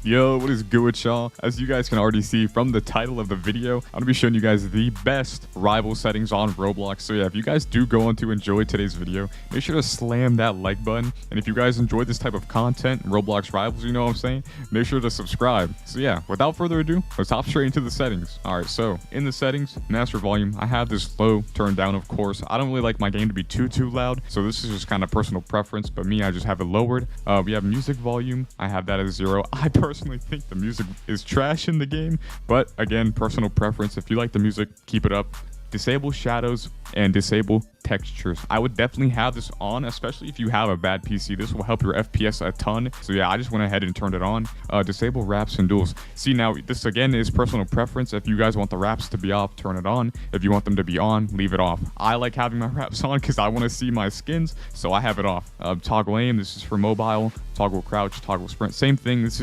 Yo, what is good with y'all? As you guys can already see from the title of the video, I'm gonna be showing you guys the best rival settings on Roblox. So yeah, if you guys do go on to enjoy today's video, make sure to slam that like button. And if you guys enjoy this type of content, Roblox rivals, you know what I'm saying, make sure to subscribe. So yeah, without further ado, let's hop straight into the settings. All right, so in the settings, master volume, I have this low turned down, of course. I don't really like my game to be too loud, so this is just kind of personal preference, but me, I just have it lowered. We have music volume, I have that as 0. I personally think the music is trash in the game, but again, personal preference. If you like the music, keep it up. Disable shadows and disable textures. I would definitely have this on, especially if you have a bad PC. This will help your FPS a ton. So yeah, I just went ahead and turned it on. Disable wraps and duels. See, now this again is personal preference. If you guys want the wraps to be off, turn it on. If you want them to be on, leave it off. I like having my wraps on because I want to see my skins, so I have it off. Toggle aim, this is for mobile. Toggle crouch, toggle sprint, same thing. This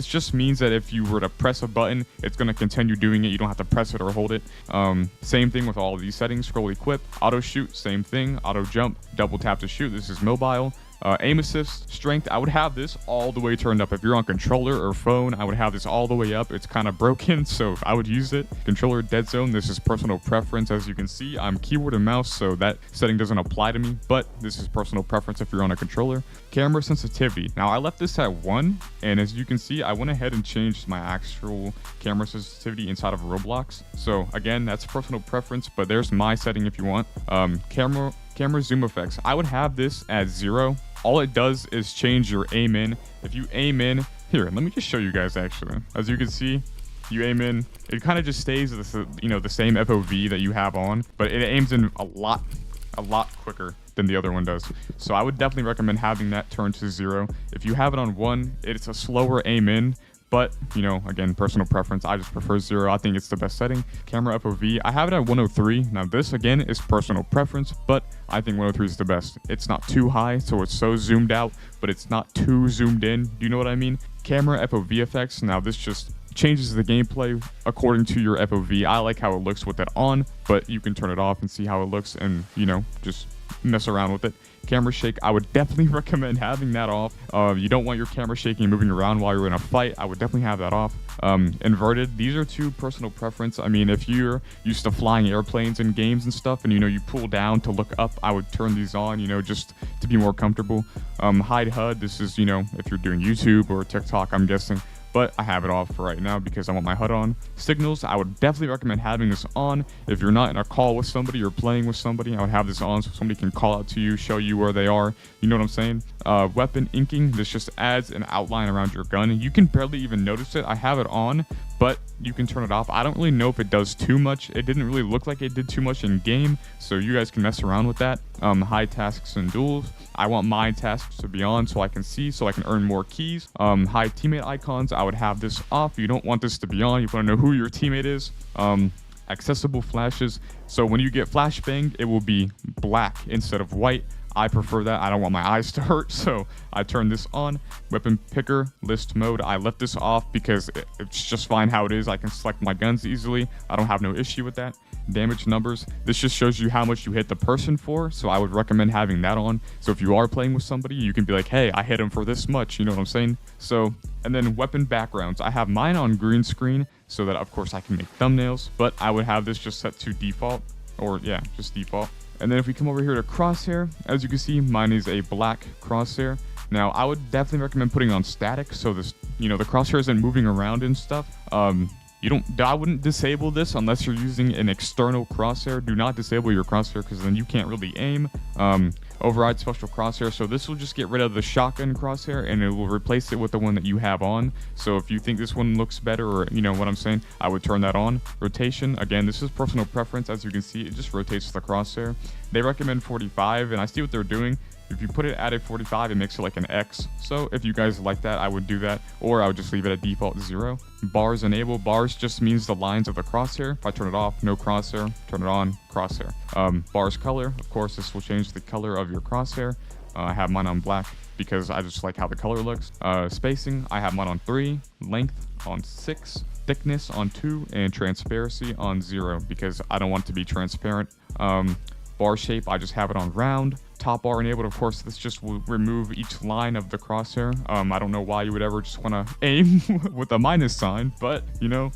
just means that if you were to press a button, it's going to continue doing it. You don't have to press it or hold it. Same thing with all of these settings. Scroll equip, auto shoot, same thing. Auto jump, double tap to shoot. This is mobile. Aim assist, strength, I would have this all the way turned up. If you're on controller or phone, I would have this all the way up. It's kind of broken, so I would use it. Controller dead zone, this is personal preference. As you can see, I'm keyboard and mouse, so that setting doesn't apply to me, but this is personal preference if you're on a controller. Camera sensitivity, now I left this at 1, and as you can see, I went ahead and changed my actual camera sensitivity inside of Roblox. So again, that's personal preference, but there's my setting if you want. Camera zoom effects, I would have this at 0. All it does is change your aim in. If you aim in, here, let me just show you guys actually. As you can see, you aim in, it kind of just stays the same FOV that you have on, but it aims in a lot quicker than the other one does. So I would definitely recommend having that turned to 0. If you have it on 1, it's a slower aim in. But, you know, again, personal preference, I just prefer 0. I think it's the best setting. Camera FOV, I have it at 103. Now, this, again, is personal preference, but I think 103 is the best. It's not too high, so it's so zoomed out, but it's not too zoomed in. Do you know what I mean? Camera FOV effects, now this just changes the gameplay according to your FOV. I like how it looks with it on, but you can turn it off and see how it looks and, you know, just mess around with it. Camera shake, I would definitely recommend having that off. You don't want your camera shaking and moving around while you're in a fight. I would definitely have that off. Inverted, these are two personal preference. I mean, if you're used to flying airplanes in games and stuff, and you know you pull down to look up, I would turn these on, you know, just to be more comfortable. Hide HUD, this is, you know, if you're doing YouTube or TikTok, I'm guessing. But I have it off for right now because I want my HUD on. Signals, I would definitely recommend having this on. If you're not in a call with somebody or playing with somebody, I would have this on so somebody can call out to you, show you where they are. You know what I'm saying? Weapon inking, this just adds an outline around your gun. You can barely even notice it. I have it on, but you can turn it off. I don't really know if it does too much. It didn't really look like it did too much in game, so you guys can mess around with that. Hide tasks and duels, I want my tasks to be on so I can see, so I can earn more keys. Hide teammate icons, I would have this off. You don't want this to be on. You want to know who your teammate is. Accessible flashes, so when you get flashbanged, it will be black instead of white. I prefer that. I don't want my eyes to hurt, so I turn this on. Weapon picker, list mode, I left this off because it's just fine how it is. I can select my guns easily. I don't have no issue with that. Damage numbers, this just shows you how much you hit the person for, so I would recommend having that on. So if you are playing with somebody, you can be like, hey, I hit him for this much, you know what I'm saying? So, and then weapon backgrounds, I have mine on green screen so that of course I can make thumbnails, but I would have this just set to default, or yeah, just default. And then if we come over here to crosshair, as you can see, mine is a black crosshair. Now, I would definitely recommend putting on static so this, you know, the crosshair isn't moving around and stuff. I wouldn't disable this unless you're using an external crosshair. Do not disable your crosshair because then you can't really aim. Override special crosshair, so this will just get rid of the shotgun crosshair and it will replace it with the one that you have on. So if you think this one looks better, or you know what I'm saying, I would turn that on. Rotation, again, this is personal preference. As you can see, it just rotates the crosshair. They recommend 45, and I see what they're doing. If you put it at a 45, it makes it like an X. So if you guys like that, I would do that, or I would just leave it at default 0. Bars enable, bars just means the lines of the crosshair. If I turn it off, no crosshair. Turn it on, crosshair. Bars color, of course, this will change the color of your crosshair. I have mine on black because I just like how the color looks. Spacing, I have mine on 3. Length on 6. Thickness on 2, and transparency on 0 because I don't want it to be transparent. Bar shape, I just have it on round. top bar enabled. Of course, this just will remove each line of the crosshair. I don't know why you would ever just want to aim with a minus sign, but you know,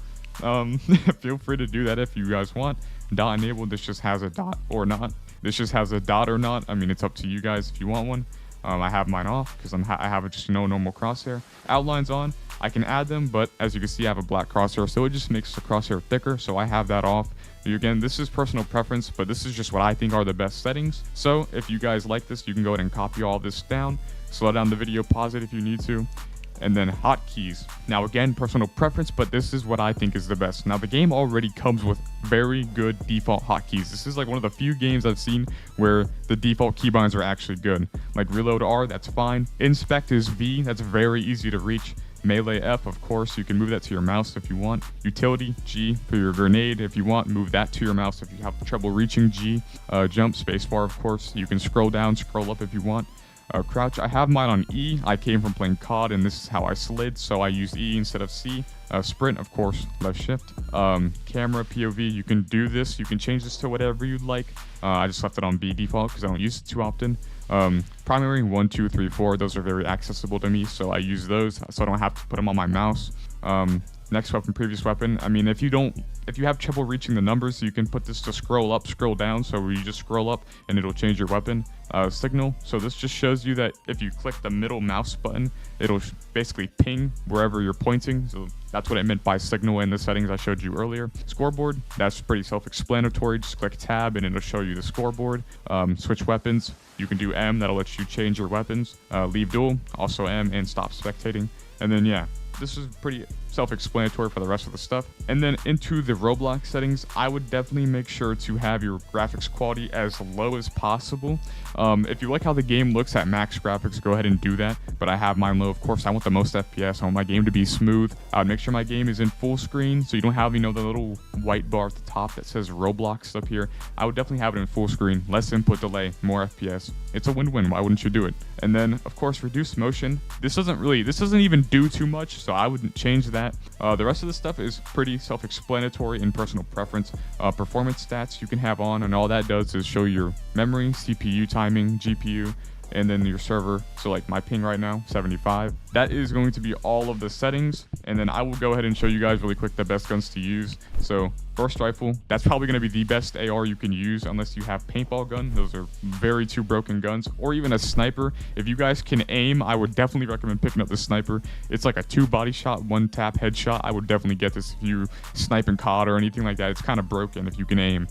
feel free to do that if you guys want. Dot enabled, this just has a dot or not. This just has a dot or not. I mean, it's up to you guys if you want one. I have mine off because I have just no normal crosshair. Outlines on, I can add them, but as you can see, I have a black crosshair, so it just makes the crosshair thicker, so I have that off. Again, this is personal preference, but this is just what I think are the best settings. So if you guys like this, you can go ahead and copy all this down, slow down the video, pause it if you need to. And then hotkeys. Now again, personal preference, but this is what I think is the best. Now the game already comes with very good default hotkeys. This is like one of the few games I've seen where the default keybinds are actually good. Like reload R, that's fine. Inspect is V, that's very easy to reach. Melee F, of course, you can move that to your mouse if you want. Utility G for your grenade if you want, move that to your mouse if you have trouble reaching G. Jump, spacebar, of course. You can scroll down, scroll up if you want. Crouch, I have mine on E. I came from playing COD and this is how I slid, so I used E instead of C. Sprint, of course, left shift. Camera, POV, you can do this. You can change this to whatever you'd like. I just left it on B default because I don't use it too often. Primary, 1, 2, 3, 4, those are very accessible to me, so I use those so I don't have to put them on my mouse. Next weapon, previous weapon. I mean, if you have trouble reaching the numbers, you can put this to scroll up, scroll down. So you just scroll up and it'll change your weapon. Signal. So this just shows you that if you click the middle mouse button, it'll basically ping wherever you're pointing. So that's what I meant by signal in the settings I showed you earlier. Scoreboard. That's pretty self-explanatory. Just click tab and it'll show you the scoreboard. Switch weapons. You can do M. That'll let you change your weapons. Leave duel. Also M, and stop spectating. And then yeah. This is pretty self-explanatory for the rest of the stuff. And then into the Roblox settings, I would definitely make sure to have your graphics quality as low as possible. If you like how the game looks at max graphics, go ahead and do that. But I have mine low, of course. I want the most FPS. I want my game to be smooth. I would make sure my game is in full screen, so you don't have, you know, the little white bar at the top that says Roblox up here. I would definitely have it in full screen, less input delay, more FPS. It's a win-win. Why wouldn't you do it? And then, of course, reduce motion. This doesn't even do too much, so I wouldn't change that. The rest of the stuff is pretty self-explanatory in personal preference. Performance stats you can have on, and all that does is show your memory, CPU timing, GPU, and then your server. So like my ping right now, 75. That is going to be all of the settings, and then I will go ahead and show you guys really quick the best guns to use. So burst rifle, that's probably going to be the best AR you can use unless you have paintball gun. Those are very two broken guns. Or even a sniper. If you guys can aim, I would definitely recommend picking up the sniper. It's like a 2 body shot, 1 tap headshot. I would definitely get this if you snipe in COD or anything like that. It's kind of broken if you can aim.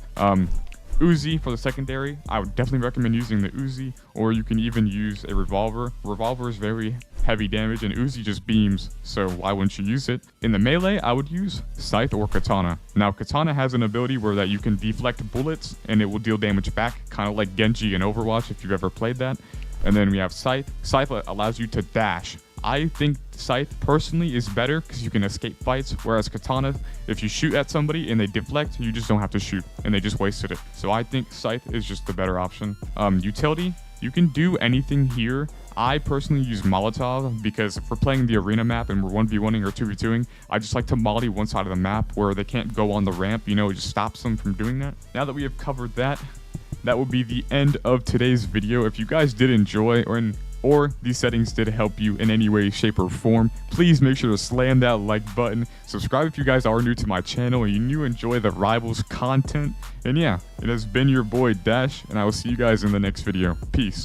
Uzi for the secondary, I would definitely recommend using the Uzi, or you can even use a revolver. Revolver is very heavy damage and Uzi just beams, so why wouldn't you use it? In the melee, I would use Scythe or Katana. Now Katana has an ability where that you can deflect bullets and it will deal damage back, kind of like Genji in Overwatch if you've ever played that. And then we have Scythe. Scythe allows you to dash. I think Scythe personally is better because you can escape fights, whereas Katana, if you shoot at somebody and they deflect, you just don't have to shoot and they just wasted it. So I think Scythe is just the better option. Utility, you can do anything here. I personally use Molotov because if we're playing the arena map and we're 1v1ing or 2v2ing, I just like to molly one side of the map where they can't go on the ramp, you know, it just stops them from doing that. Now that we have covered that, that will be the end of today's video. If you guys did enjoy or these settings did help you in any way, shape, or form, please make sure to slam that like button. Subscribe if you guys are new to my channel and you enjoy the Rivals content. And yeah, it has been your boy Dash, and I will see you guys in the next video. Peace.